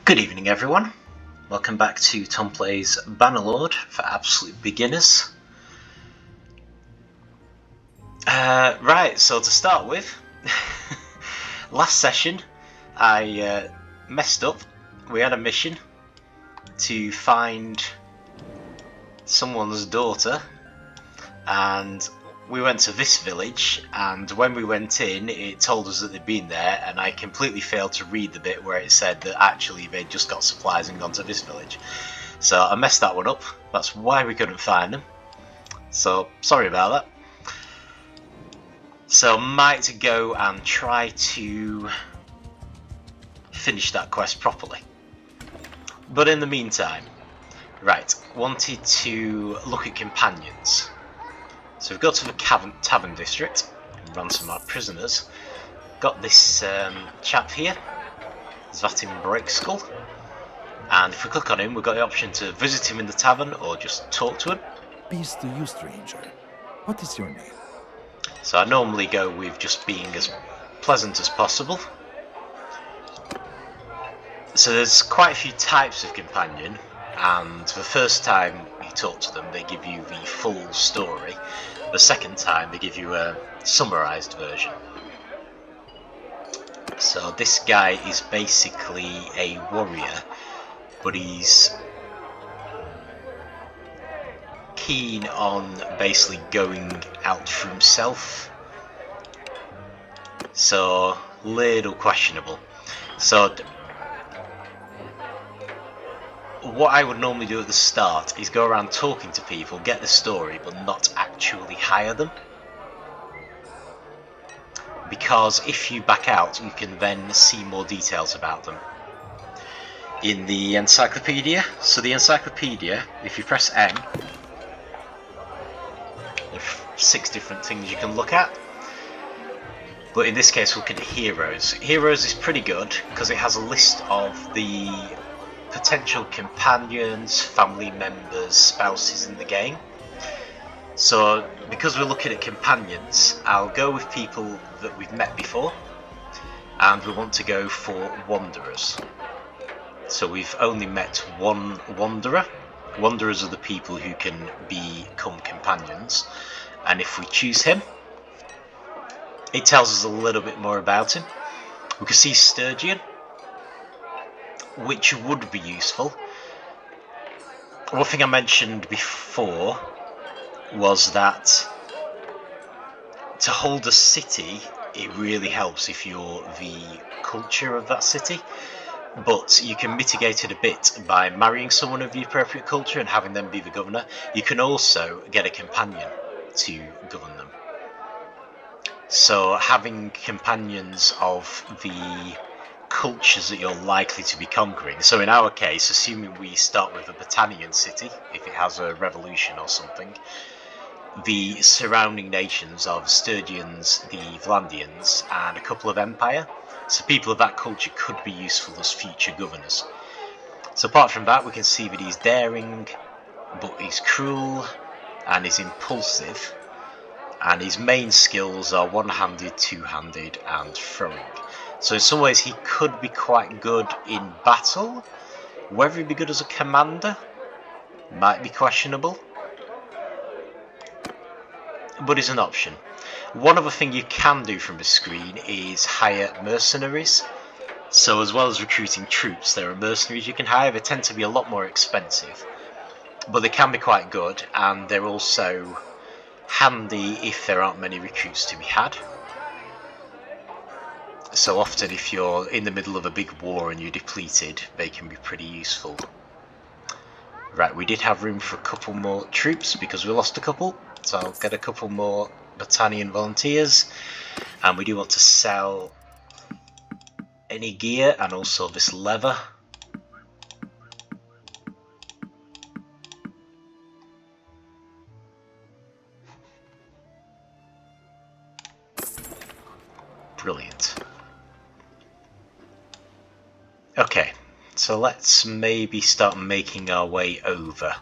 Good evening, everyone. Welcome back to Tom Plays Bannerlord for absolute beginners. Right, so to start with, last session I messed up. We had a mission to find someone's daughter, and we went to this village, and when we went in it told us that they'd been there, and I completely failed to read the bit where it said that actually they'd just got supplies and gone to this village. So I messed that one up. That's why we couldn't find them. So sorry about that. So might go and try to finish that quest properly. But in the meantime, right, wanted to look at companions. So we've got to the Tavern district and ransom our prisoners. Got this chap here, Zvatin BaghChal, and if we click on him, we've got the option to visit him in the tavern or just talk to him. Peace to you, stranger. What is your name? So I normally go with just being as pleasant as possible. So there's quite a few types of companion, and the first time you talk to them they give you the full story. The second time they give you a summarised version. So this guy is basically a warrior, but he's keen on basically going out for himself. So little questionable. So what I would normally do at the start is go around talking to people, get the story, but not actually hire them. Because if you back out, you can then see more details about them in the encyclopaedia. So the encyclopaedia, if you press N, there are 6 different things you can look at. But in this case, we'll look at heroes. Heroes is pretty good because it has a list of the potential companions, family members, spouses in the game. So because we're looking at companions, I'll go with people that we've met before, and we want to go for wanderers. So we've only met one wanderer. Wanderers are the people who can become companions, and if we choose him, it tells us a little bit more about him. We can see Sturgeon, which would be useful. One thing I mentioned before was that to hold a city, it really helps if you're the culture of that city, but you can mitigate it a bit by marrying someone of the appropriate culture and having them be the governor. You can also get a companion to govern them. So having companions of the cultures that you're likely to be conquering. So in our case, assuming we start with a Britannian city, if it has a revolution or something, the surrounding nations are the Sturgians, the Vlandians, and a couple of empire. So people of that culture could be useful as future governors. So apart from that, we can see that he's daring, but he's cruel, and he's impulsive, and his main skills are one-handed, two-handed, and throwing. So in some ways he could be quite good in battle. Whether he'd be good as a commander might be questionable, but is an option. One other thing you can do from the screen is hire mercenaries. So as well as recruiting troops, there are mercenaries you can hire. They tend to be a lot more expensive, but they can be quite good, and they're also handy if there aren't many recruits to be had. So often if you're in the middle of a big war and you're depleted, they can be pretty useful. Right, we did have room for a couple more troops because we lost a couple, so I'll get a couple more Britannian volunteers, and we do want to sell any gear and also this leather. Brilliant. Okay, so let's maybe start making our way over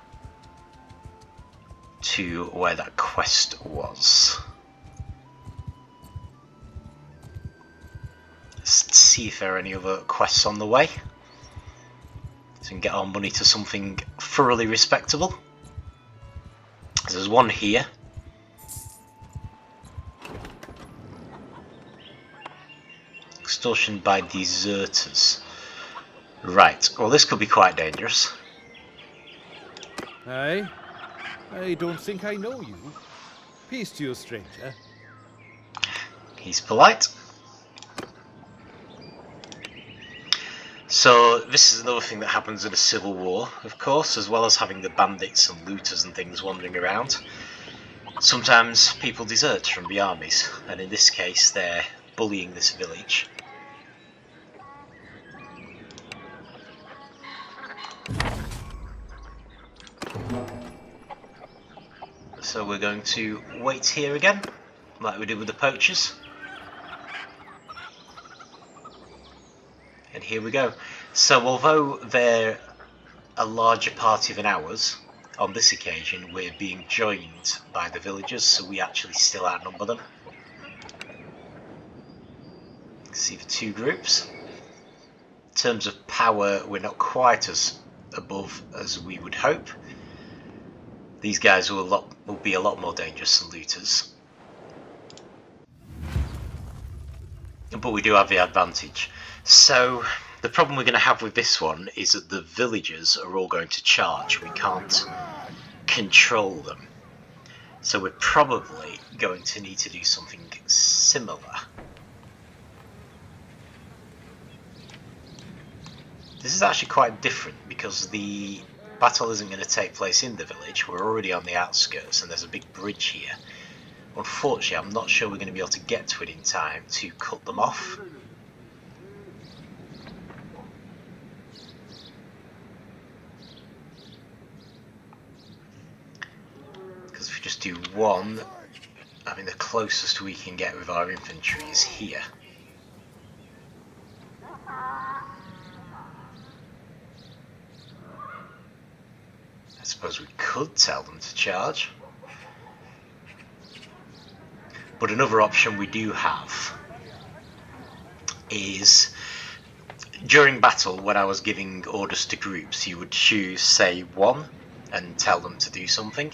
to where that quest was. Let's see if there are any other quests on the way. we can get our money to something thoroughly respectable. So there's one here. Extortion by deserters. Right, well this could be quite dangerous. Aye? I don't think I know you. Peace to you, stranger. He's polite. So this is another thing that happens in a civil war, of course, as well as having the bandits and looters and things wandering around. Sometimes people desert from the armies, and in this case they're bullying this village. So we're going to wait here again, like we did with the poachers. And here we go. So although they're a larger party than ours, on this occasion we're being joined by the villagers, so we actually still outnumber them. See the two groups. In terms of power, we're not quite as above as we would hope. These guys will be a lot more dangerous than looters. But we do have the advantage. So the problem we're going to have with this one is that the villagers are all going to charge. We can't control them. So we're probably going to need to do something similar. This is actually quite different because the battle isn't going to take place in the village. We're already on the outskirts and there's a big bridge here. Unfortunately, I'm not sure we're going to be able to get to it in time to cut them off. Because if we just do one, I mean the closest we can get with our infantry is here. I suppose we could tell them to charge. But another option we do have is during battle, when I was giving orders to groups, you would choose, say, one and tell them to do something.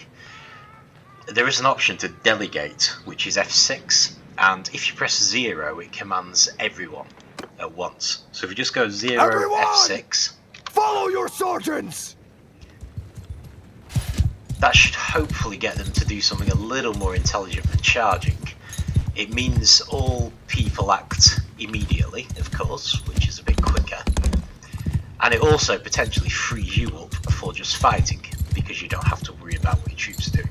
There is an option to delegate, which is F6, and if you press 0, it commands everyone at once. So if you just go 0, everyone! F6. Follow your sergeants! That should hopefully get them to do something a little more intelligent than charging. It means all people act immediately, of course, which is a bit quicker. And it also potentially frees you up for just fighting, because you don't have to worry about what your troops are doing.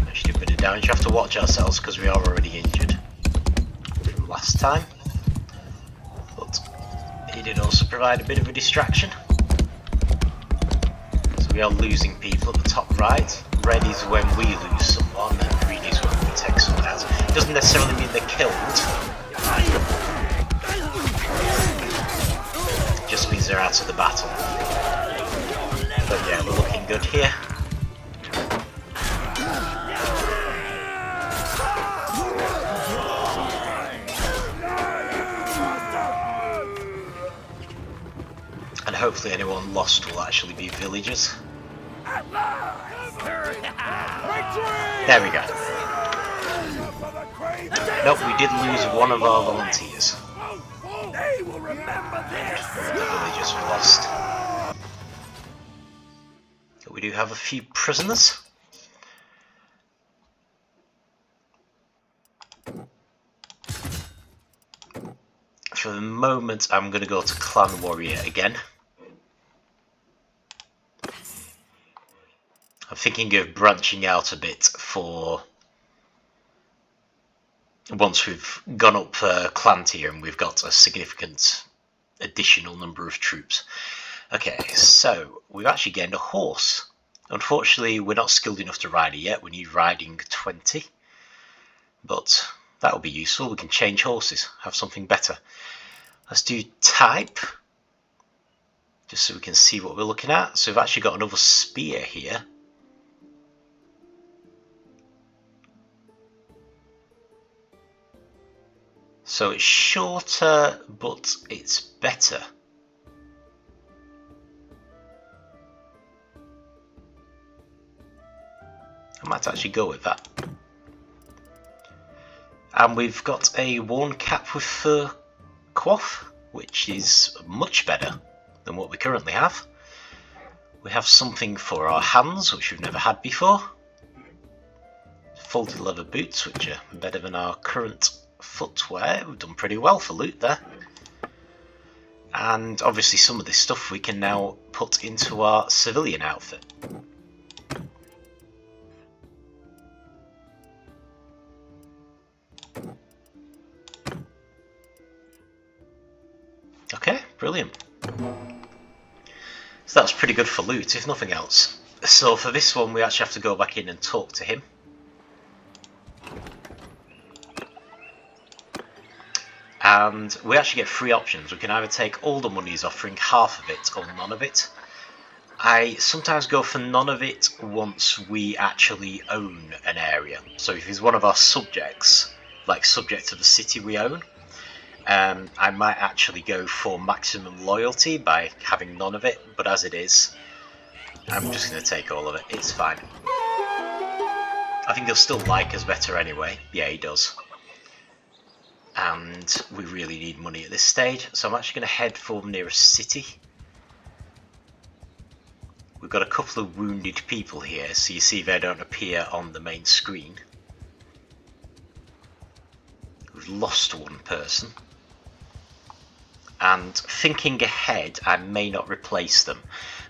Actually, a bit of damage. You have to watch ourselves because we are already injured from last time. But he did also provide a bit of a distraction. We are losing people at the top right. Red is when we lose someone, and green is when we take someone out. It doesn't necessarily mean they're killed. It just means they're out of the battle. But yeah, we're looking good here. And hopefully anyone lost will actually be villagers. There we go. Nope, we did lose one of our volunteers. The villagers were lost. But we do have a few prisoners. For the moment, I'm going to go to Clan Warrior again. I'm thinking of branching out a bit for once we've gone up clan tier and we've got a significant additional number of troops. Okay, so we've actually gained a horse. Unfortunately, we're not skilled enough to ride it yet. We need riding 20. But that will be useful. We can change horses, have something better. Let's do type, just so we can see what we're looking at. So we've actually got another spear here. So it's shorter, but it's better. I might actually go with that. And we've got a worn cap with fur coif, which is much better than what we currently have. We have something for our hands, which we've never had before. Folded leather boots, which are better than our current footwear. We've done pretty well for loot there. And obviously some of this stuff we can now put into our civilian outfit. Okay, brilliant. So that's pretty good for loot, if nothing else. So for this one we actually have to go back in and talk to him. And we actually get three options. We can either take all the money he's offering, half of it, or none of it. I sometimes go for none of it once we actually own an area. So if he's one of our subjects, like subject to the city we own, I might actually go for maximum loyalty by having none of it, but as it is, I'm just going to take all of it. It's fine. I think he'll still like us better anyway. Yeah, he does. And we really need money at this stage, so I'm actually going to head for the nearest city. We've got a couple of wounded people here, so you see they don't appear on the main screen. We've lost one person. And thinking ahead, I may not replace them,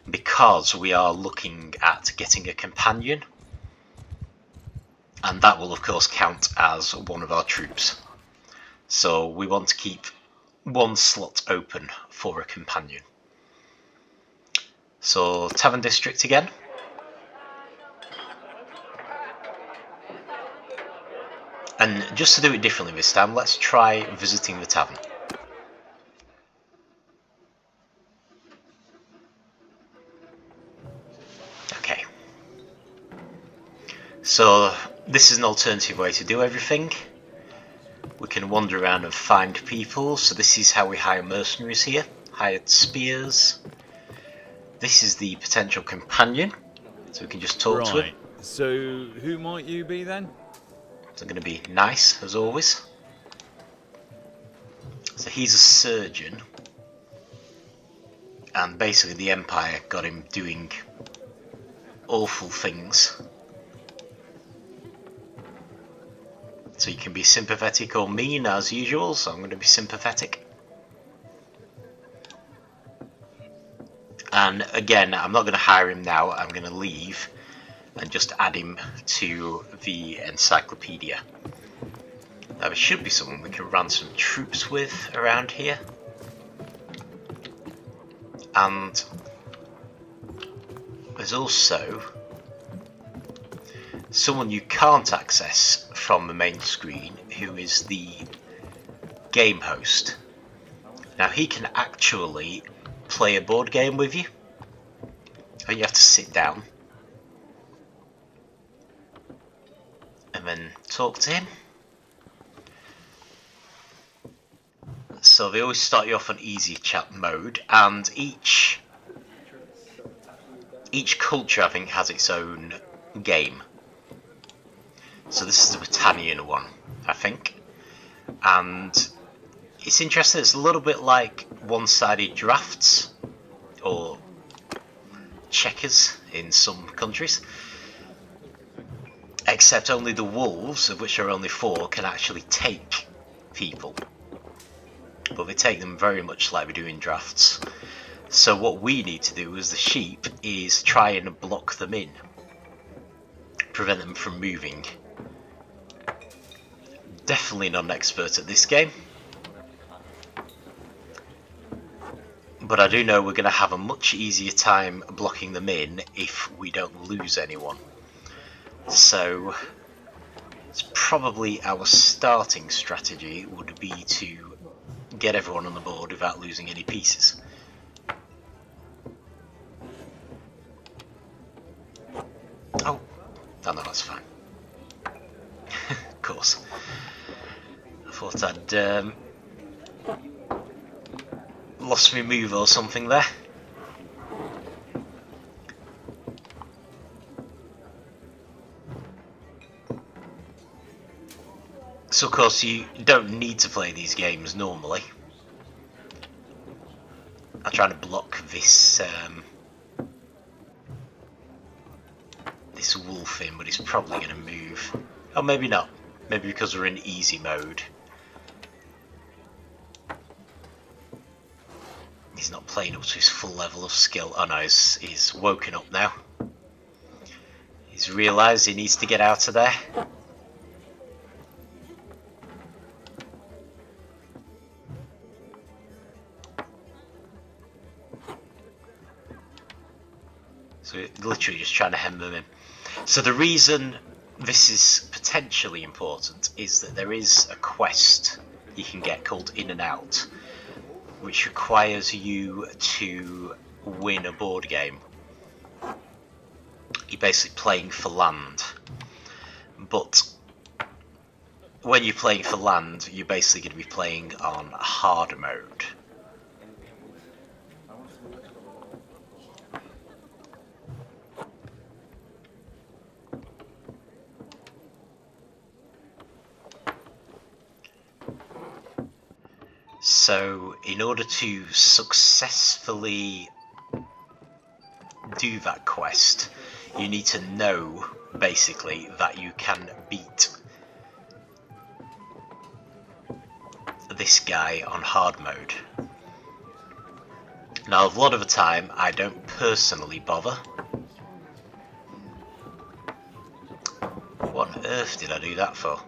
because we are looking at getting a companion. And that will of course count as one of our troops. So we want to keep one slot open for a companion. So Tavern District again. And just to do it differently this time, let's try visiting the tavern. Okay. So this is an alternative way to do everything. We can wander around and find people. So this is how we hire mercenaries here. Hired spears. This is the potential companion. So we can just talk to him. So who might you be then? So going to be nice as always. So he's a surgeon. And basically the Empire got him doing awful things. So you can be sympathetic or mean as usual, so I'm going to be sympathetic. And again, I'm not going to hire him now, I'm going to leave and just add him to the encyclopaedia. Now there should be someone we can ransom troops with around here. And there's also someone you can't access from the main screen, who is the game host. Now he can actually play a board game with you. And you have to sit down and then talk to him. So they always start you off on easy chat mode, and each culture I think has its own game. So this is the Britannian one, I think, and it's interesting. It's a little bit like one-sided drafts or checkers in some countries, except only the wolves, of which are only 4, can actually take people, but they take them very much like we do in drafts. So what we need to do as the sheep is try and block them in, prevent them from moving. Definitely not an expert at this game, but I do know we're going to have a much easier time blocking them in if we don't lose anyone. So it's probably our starting strategy would be to get everyone on the board without losing any pieces. Oh, no, that's fine. Of course. Thought I'd lost my move or something there. So of course you don't need to play these games normally. I'm trying to block this this wolf in, but he's probably going to move. Oh, maybe not. Maybe because we're in easy mode. He's not playing up to his full level of skill. Oh no, he's woken up now. He's realised he needs to get out of there. So we're literally just trying to hem them in. So the reason this is potentially important is that there is a quest you can get called In and Out, which requires you to win a board game. You're basically playing for land. But when you're playing for land, you're basically going to be playing on hard mode. So in order to successfully do that quest, you need to know basically that you can beat this guy on hard mode. Now a lot of the time I don't personally bother. What on earth did I do that for?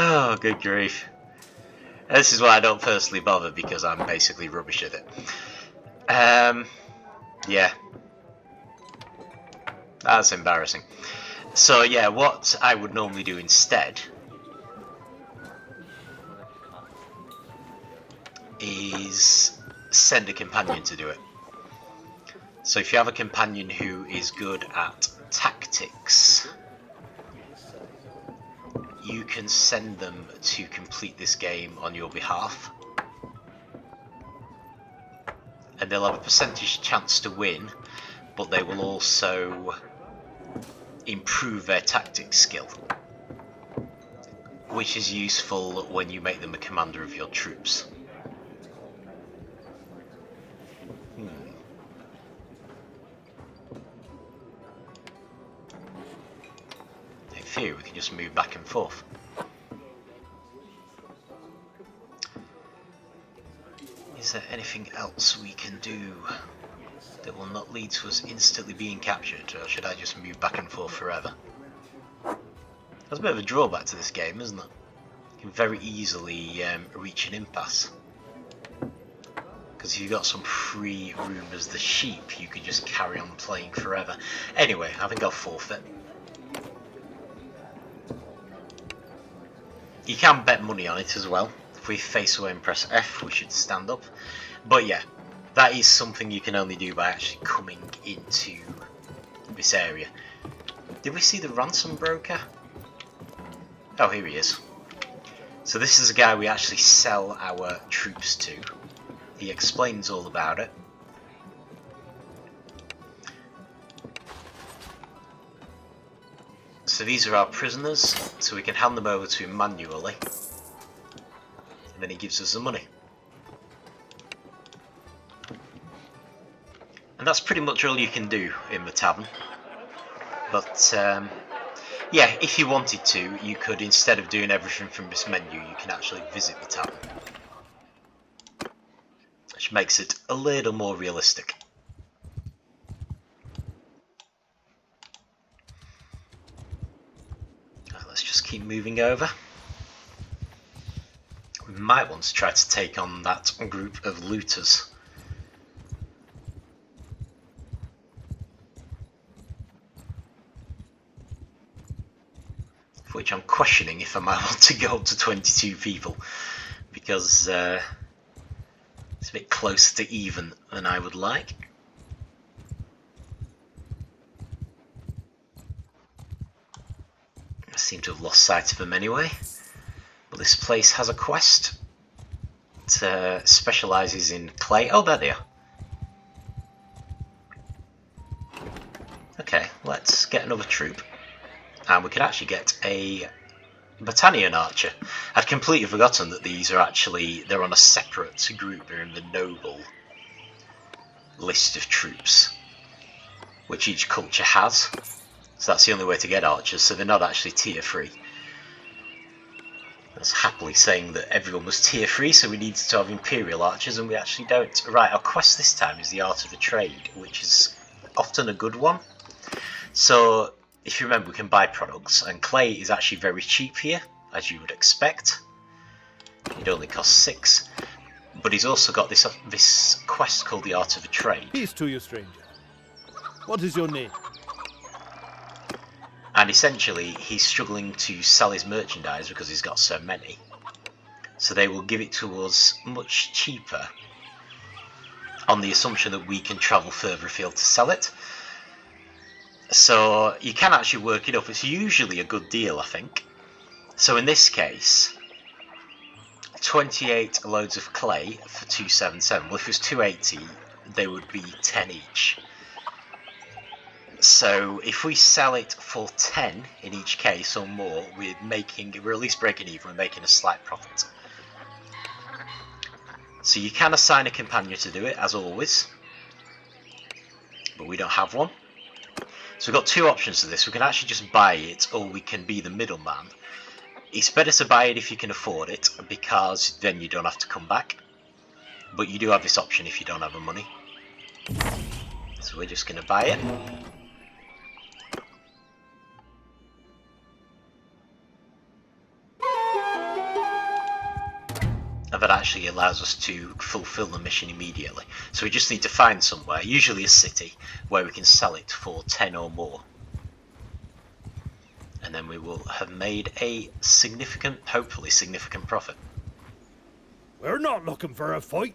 Oh, good grief. This is why I don't personally bother, because I'm basically rubbish at it. Yeah. That's embarrassing. So yeah, what I would normally do instead is send a companion to do it. So if you have a companion who is good at tactics, you can send them to complete this game on your behalf, and they'll have a percentage chance to win, but they will also improve their tactics skill, which is useful when you make them a commander of your troops. In theory, we can just move back and forth. Is there anything else we can do that will not lead to us instantly being captured, or should I just move back and forth forever? That's a bit of a drawback to this game, isn't it? You can very easily reach an impasse. Because if you've got some free room as the sheep, you can just carry on playing forever. Anyway, I think I'll forfeit. You can bet money on it as well. If we face away and press F, we should stand up. But yeah, that is something you can only do by actually coming into this area. Did we see the ransom broker? Oh, here he is. So this is a guy we actually sell our troops to. He explains all about it. So these are our prisoners, so we can hand them over to him manually, and then he gives us the money. And that's pretty much all you can do in the tavern. But yeah, if you wanted to, you could, instead of doing everything from this menu, you can actually visit the tavern, which makes it a little more realistic. Let's just keep moving over. We might want to try to take on that group of looters. For which I'm questioning if I might want to go up to 22 people, because it's a bit closer to even than I would like. seem to have lost sight of them anyway. But this place has a quest. It specialises in clay. Oh, there they are. Okay, let's get another troop. And we can actually get a Battanian archer. I'd completely forgotten that these are actually, they're on a separate group. They're in the noble list of troops, which each culture has. So that's the only way to get archers, so they're not actually tier 3. That's happily saying that everyone was tier 3, so we needed to have Imperial archers, and we actually don't. Right, our quest this time is the Art of the Trade, which is often a good one. So, if you remember, we can buy products, and clay is actually very cheap here, as you would expect. It only costs 6. But he's also got this quest called the Art of the Trade. Peace to you, stranger. What is your name? And essentially, he's struggling to sell his merchandise because he's got so many. So they will give it to us much cheaper on the assumption that we can travel further afield to sell it. So you can actually work it up. It's usually a good deal, I think. So in this case, 28 loads of clay for 277. Well, if it was 280, they would be 10 each. So if we sell it for 10 in each case or more, we're at least breaking even, we're making a slight profit. So you can assign a companion to do it, as always, but we don't have one. So we've got two options to this. We can actually just buy it, or we can be the middleman. It's better to buy it if you can afford it, because then you don't have to come back. But you do have this option if you don't have the money. So we're just going to buy it. And that actually allows us to fulfill the mission immediately. So we just need to find somewhere, usually a city, where we can sell it for 10 or more. And then we will have made a significant, hopefully significant profit. We're not looking for a fight.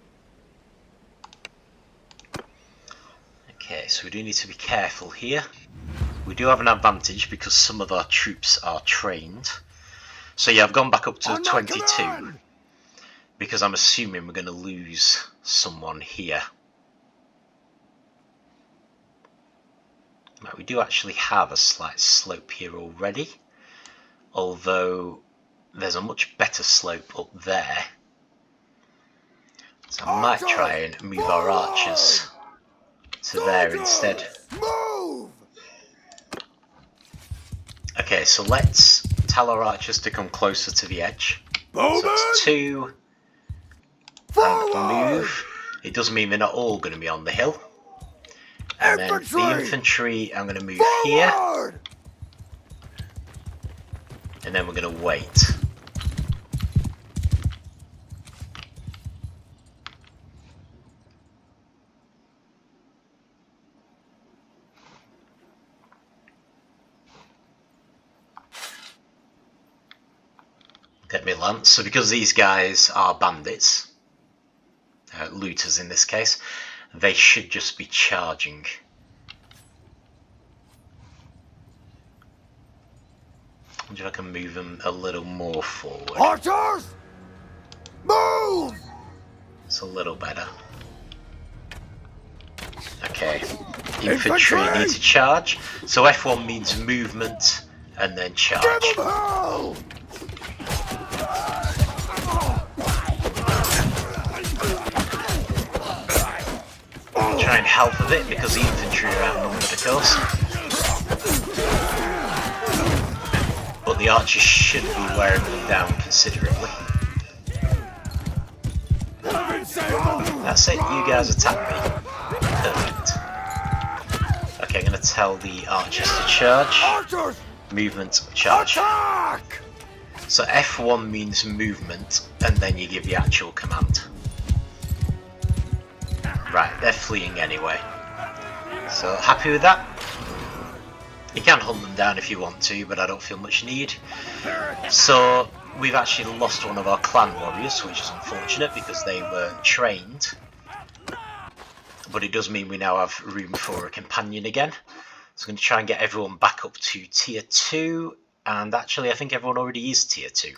Okay, so we do need to be careful here. We do have an advantage because some of our troops are trained. So yeah, I've gone back up to 22. Because I'm assuming we're going to lose someone here. Right, we do actually have a slight slope here already, although there's a much better slope up there. So I might try and move our archers to there instead. Okay, so let's tell our archers to come closer to the edge. So that's 2. And move. It does mean they're not all going to be on the hill. And then the infantry, I'm going to move here. And then we're going to wait. Get me lance. So because these guys are bandits, looters in this case, they should just be charging. I wonder if I can move them a little more forward. Archers! Move! It's a little better. Okay. Infantry need to charge. So F1 means movement and then charge. Give them hell! Try and help a bit because the infantry are outnumbered, of course. But the archers should be wearing them down considerably. That's it, you guys attack me. Perfect. Okay, I'm going to tell the archers to charge. Movement, charge. So F1 means movement, and then you give the actual command. Right, they're fleeing anyway. So, happy with that? You can hunt them down if you want to, but I don't feel much need. So, we've actually lost one of our clan warriors, which is unfortunate because they were trained. But it does mean we now have room for a companion again. So I'm going to try and get everyone back up to tier 2. and actually I think everyone already is tier 2.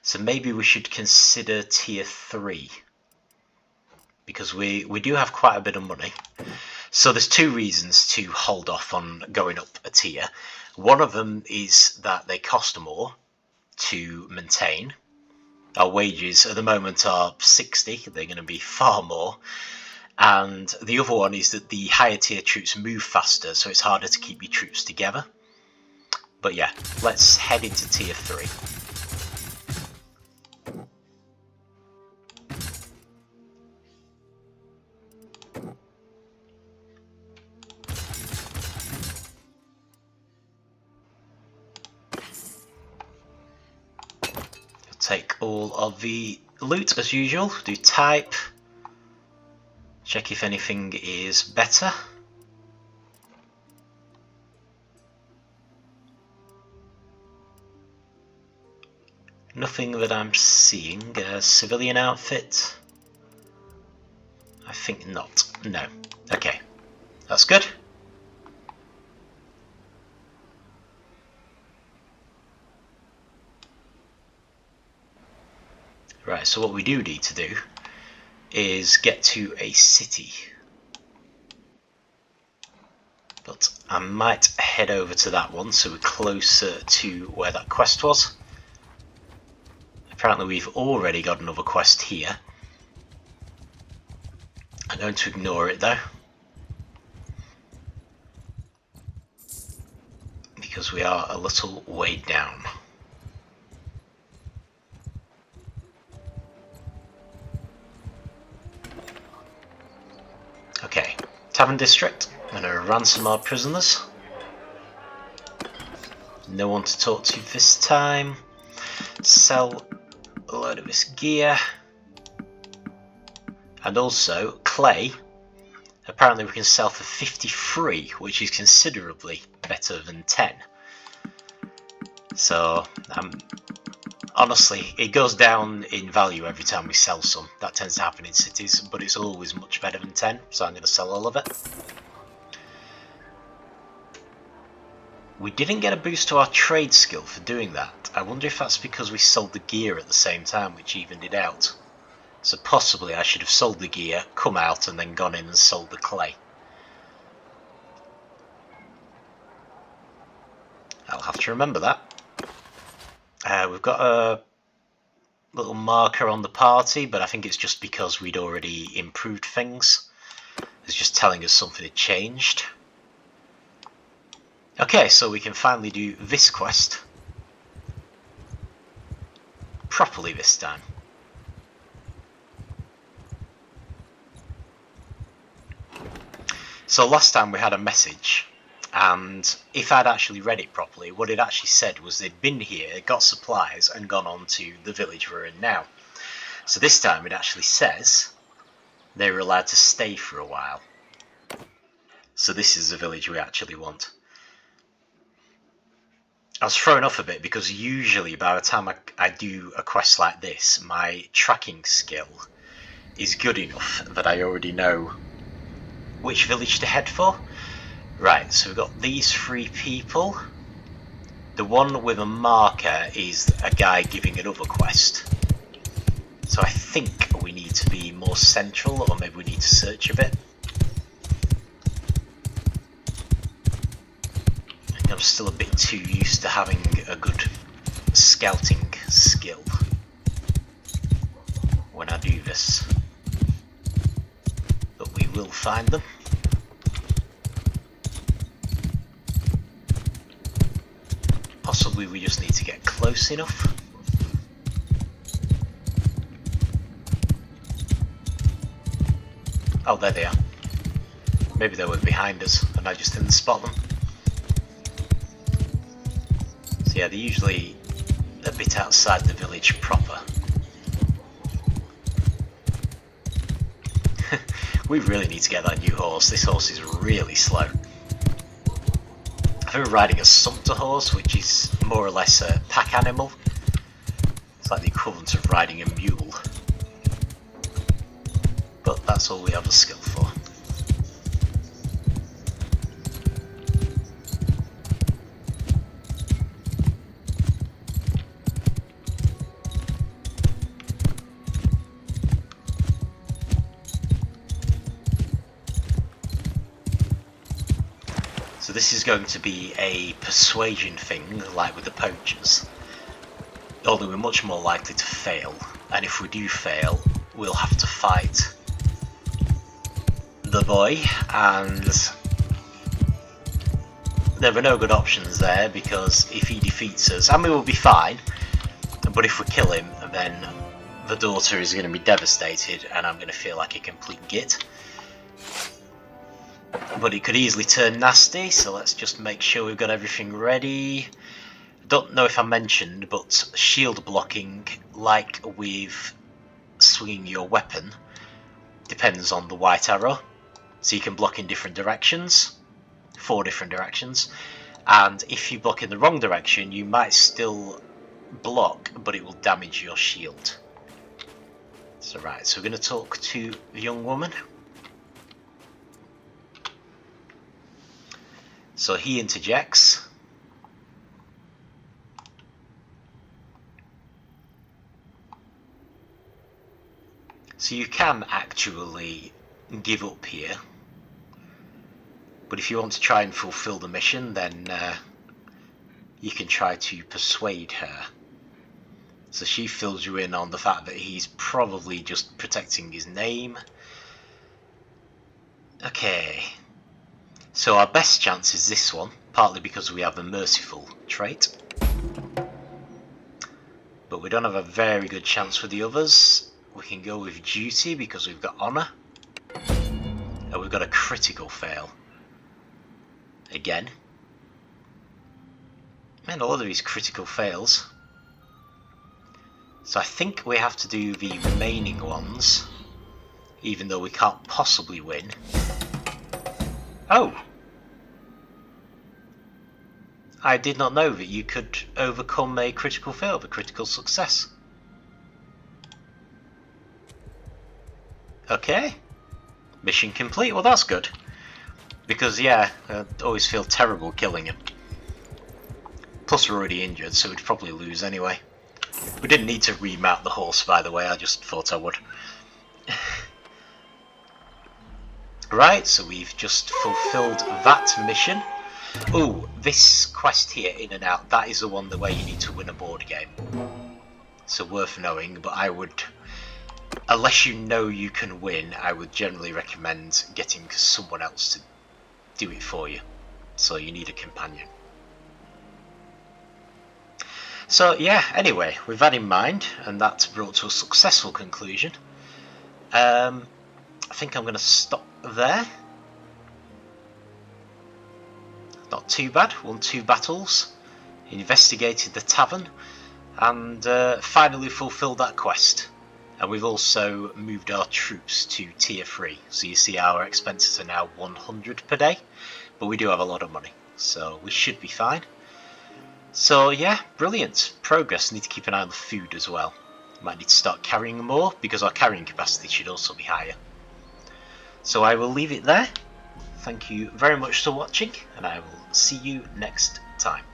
So maybe we should consider tier 3, because we do have quite a bit of money. So there's 2 reasons to hold off on going up a tier. One of them is that they cost more to maintain. Our wages at the moment are 60, they're going to be far more. And the other one is that the higher tier troops move faster, so it's harder to keep your troops together. But yeah, let's head into tier 3. Take all of the loot as usual, do type, check if anything is better. Nothing that I'm seeing. Civilian outfit? I think not. No. Okay, that's good. Right, so what we do need to do is get to a city. But I might head over to that one so we're closer to where that quest was. Apparently we've already got another quest here. I'm going to ignore it though, because we are a little way down. Okay, Tavern District. I'm going to ransom our prisoners. No one to talk to this time. Sell a load of this gear. And also, clay. Apparently we can sell for 53, which is considerably better than 10. So, honestly, it goes down in value every time we sell some. That tends to happen in cities, but it's always much better than 10, so I'm going to sell all of it. We didn't get a boost to our trade skill for doing that. I wonder if that's because we sold the gear at the same time, which evened it out. So possibly I should have sold the gear, come out, and then gone in and sold the clay. I'll have to remember that. We've got a little marker on the party, but I think it's just because we'd already improved things. It's just telling us something had changed. Okay, so we can finally do this quest properly this time. So last time we had a message, and if I'd actually read it properly, what it actually said was they'd been here, got supplies, and gone on to the village we're in now. So this time it actually says they were allowed to stay for a while. So this is the village we actually want. I was thrown off a bit because usually by the time I do a quest like this, my tracking skill is good enough that I already know which village to head for. Right, so we've got these 3 people. The one with a marker is a guy giving another quest. So I think we need to be more central, or maybe we need to search a bit. I'm still a bit too used to having a good scouting skill when I do this. But we will find them. Possibly we just need to get close enough. Oh, there they are. Maybe they were behind us and I just didn't spot them. So yeah, they're usually a bit outside the village proper. We really need to get that new horse. This horse is really slow. I've been riding a sumpter horse, which is more or less a pack animal. It's like the equivalent of riding a mule. But that's all we have a skill for. So this is going to be a persuasion thing, like with the poachers. Although we're much more likely to fail, and if we do fail, we'll have to fight the boy, and there are no good options there, because if he defeats us, and we will be fine, but if we kill him, then the daughter is going to be devastated, and I'm going to feel like a complete git. But it could easily turn nasty, so let's just make sure we've got everything ready. Don't know if I mentioned, but shield blocking, like with swinging your weapon, depends on the white arrow. So you can block in different directions, 4 different directions, and if you block in the wrong direction, you might still block, but it will damage your shield. So right, so we're going to talk to the young woman. So he interjects. So you can actually give up here, but if you want to try and fulfill the mission, then you can try to persuade her. So she fills you in on the fact that he's probably just protecting his name. Okay, so our best chance is this one, partly because we have a merciful trait, but we don't have a very good chance with the others. We can go with duty because we've got honour, and we've got a critical fail again. Man, a lot of these critical fails. So I think we have to do the remaining ones, even though we can't possibly win. Oh! I did not know that you could overcome a critical fail with a critical success. Okay. Mission complete. Well, that's good. Because, yeah, I always feel terrible killing him. Plus, we're already injured, so we'd probably lose anyway. We didn't need to remount the horse, by the way. I just thought I would. Right, so we've just fulfilled that mission. Ooh, this quest here, in and out, that is the one where you need to win a board game. So worth knowing, but I would, unless you know you can win, I would generally recommend getting someone else to do it for you. So you need a companion. So yeah, anyway, with that in mind, and that's brought to a successful conclusion, I think I'm going to stop there. Not too bad, won 2 battles, investigated the tavern, and finally fulfilled that quest. And we've also moved our troops to tier 3, so you see our expenses are now 100 per day, but we do have a lot of money, so we should be fine. So yeah, brilliant progress. Need to keep an eye on the food as well. Might need to start carrying more, because our carrying capacity should also be higher. So I will leave it there. Thank you very much for watching, and I will see you next time.